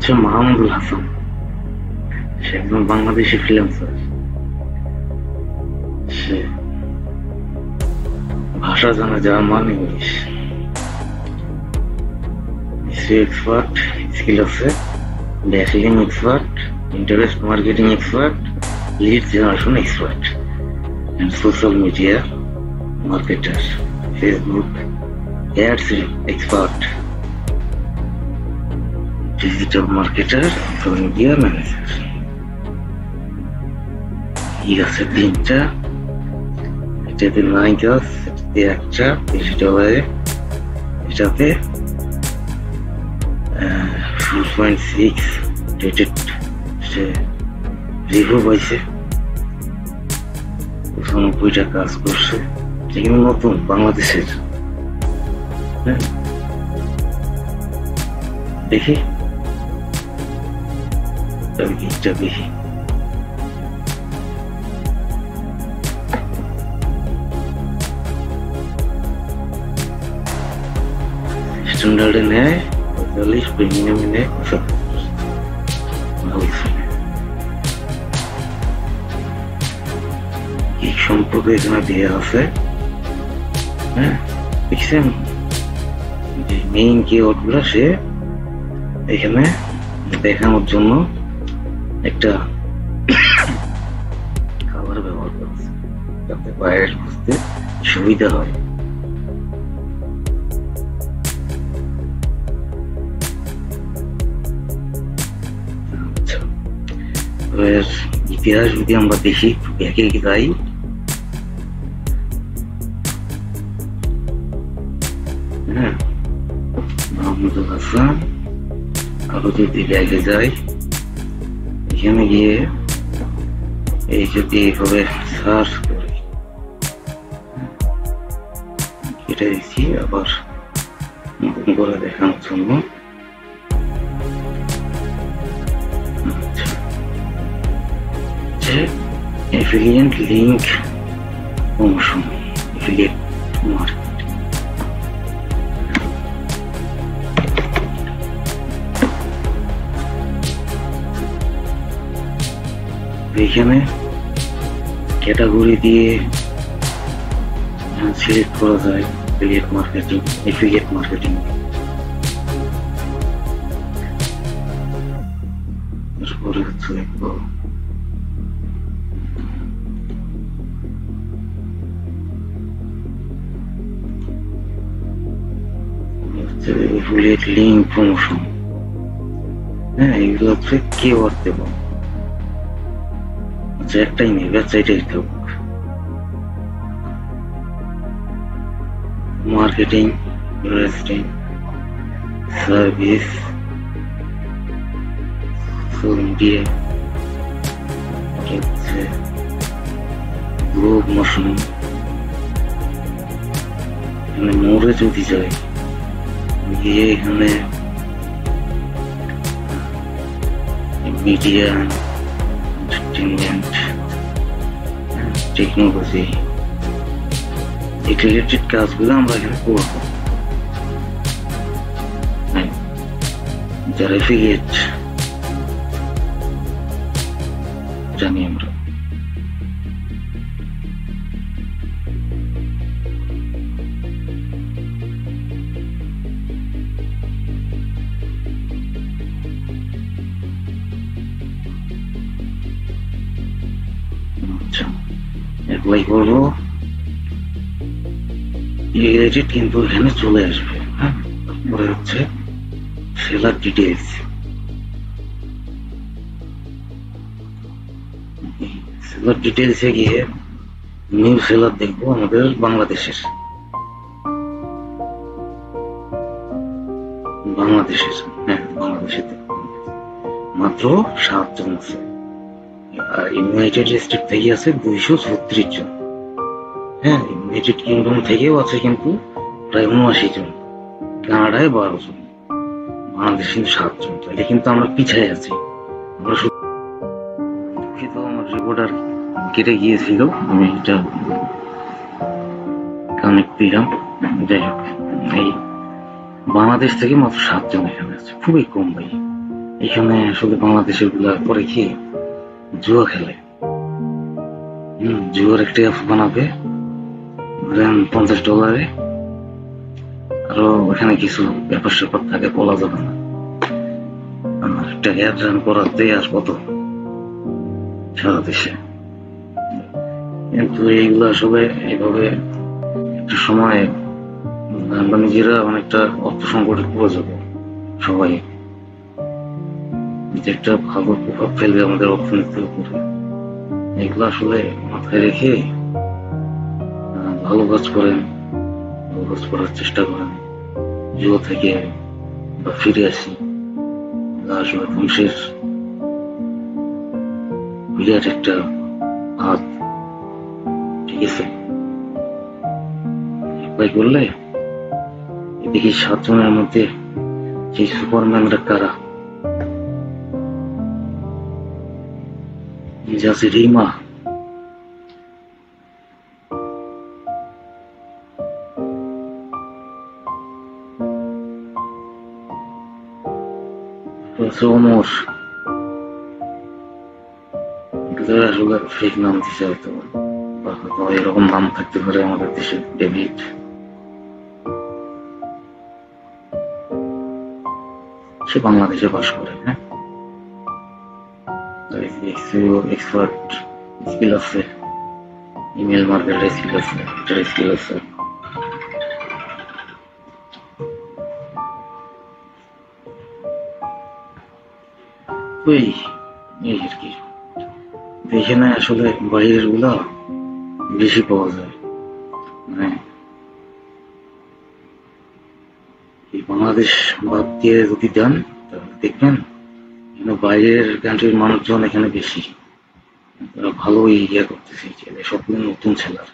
হচ্ছে মাহমুদুল হাসান। সে একজন বাংলাদেশি ফ্রিল্যান্সার। সে ভাষা জানে জার্মান, ইংলিশ। এক্সপার্ট, স্কিল আছে, backlink expert, interest marketing expert, lead generation expert, and social media marketer, Facebook ads expert, digital marketer, social media manager। এই আছে তিনটা, এটাতে নাইক আছে, এটাতে একটা, এটাতে 4.6 রেটেড রিভিউ পাইছে, 90টা কাজ করছে। কিন্তু নতুন বাংলাদেশের। হ্যাঁ, দেখি দেখি স্ট্যান্ডার্ডে নেয় 45, প্রিমিয়ামে নেয় 75। এই সম্পর্কে এখানে দেওয়া আছে। হ্যাঁ, দেখছেন যে মেইন কিওয়ার্ড গুলা সে এখানে দেখানোর জন্য একটা খাবার ব্যবহার করছে, যাতে বাইরে বুঝতে সুবিধা হয়। ইতিহাস যদি আমরা দেখি, একে একে যাই। হ্যাঁ, মাহমুদুল হাসান। আরো যদি ব্যাগে যাই, এখানে গিয়ে এই যদি এইভাবে সার্চ করি, এটা দেখছি আবার নতুন করে দেখানোর জন্য। এফিলিয়েন্ট লিঙ্ক প্রমোশন, এফিলিয়েট মার্কেট। এখানে ক্যাটাগরি দিয়ে সিলেক্ট করা যায় এফিলিয়েট মার্কেটিং, এফিলিয়েট মার্কেটিং। এরপরে হচ্ছে এফিলিয়েট লিঙ্ক প্রমোশন। হ্যাঁ, এগুলো হচ্ছে কিওয়ার্ড দেব। আচ্ছা, একটাই নেই, ওয়েবসাইটে থাকুক। Marketing, resting, service, social media, হচ্ছে গ্রুপ মোশন। এখানে মোড়ে যদি যায়, গিয়ে এখানে মিডিয়া, এন্টারটেইনমেন্ট, টেকনোলজি, এই রিলেটেড কাজগুলো আমরা এখানে করবো। যারা এফিলিয়েট জানি আমরা। অ্যাপ্লাই করবো, রিলেটেড কিন্তু এখানে চলে আসবে। হ্যাঁ, তারপরে হচ্ছে সেলার ডিটেলস। সেলার ডিটেলসে গিয়ে নিউ সেলার দেখবো আমাদের বাংলাদেশের। হ্যাঁ, বাংলাদেশের মাত্র 7 জন আছে। আর ইউনাইটেড স্টেট থেকে আছে 236 জন। হ্যাঁ, ইউনাইটেড কিংডম থেকেও আছে কিন্তু প্রায় 79 জন, কানাডায় 12 জন, বাংলাদেশ কিন্তু 7 জন। তাহলে কিন্তু আমরা পিছায় আছি। আমরা দুঃখিত, আমার রিপোর্টার কেটে গিয়েছিল, আমি এটা কানেক্ট দিলাম। যাই হোক, এই বাংলাদেশ থেকে মাত্র 7 জন এখানে আছে, খুবই কম ভাই। এখানে আসলে বাংলাদেশের গুলা পরে কি জুয়া খেলে। জুয়ার একটা অ্যাপ বানাবে, ধরেন $50, আরো ওখানে কিছু ব্যাপার স্যাপার থাকে, বলা যাবে না। একটা অ্যাড রান করাতে আর কত সারা দেশে। কিন্তু এইগুলো আসলে এইভাবে একটা সময় আমরা নিজেরা অনেকটা অর্থ সংকটে পড়ে যাবো সবাই, যে একটা ভালো প্রভাব ফেলবে আমাদের অর্থনীতির উপরে। এগুলো আসলে মাথায় রেখে ভালো কাজ করেন, ভালো কাজ করার চেষ্টা করেন, জুয়া থেকে বা ফিরে আসি। আসলে ধ্বংসের বিরাট একটা হাত, ঠিক আছে? অ্যাপ্লাই করলে দেখি 7 জনের মধ্যে সেই সুপারম্যানরা কারা? যে আছে রিমা, আছে ওমর, এগুলো আসলে ফেক নাম দিছে হয়তো, বা হয়তো এরকম নাম থাকতে পারে আমাদের দেশে, ডেভিড। সে বাংলাদেশে বাস করে, হ্যাঁ। এক্সপার্ট স্কিল আছে, ইমেল মার্কেটের স্কিল আছে, এটার স্কিল আছে। ওই এই আর কি, এখানে আসলে বাইরের গুলা বেশি পাওয়া যায়। মানে এই বাংলাদেশ বাদ দিয়ে যদি দেন তাহলে দেখবেন এখানে বাইরের কান্ট্রির মানুষজন এখানে বেশি। তারা ভালোই ইয়ে করতেছে, যে সবগুলো নতুন ছেলের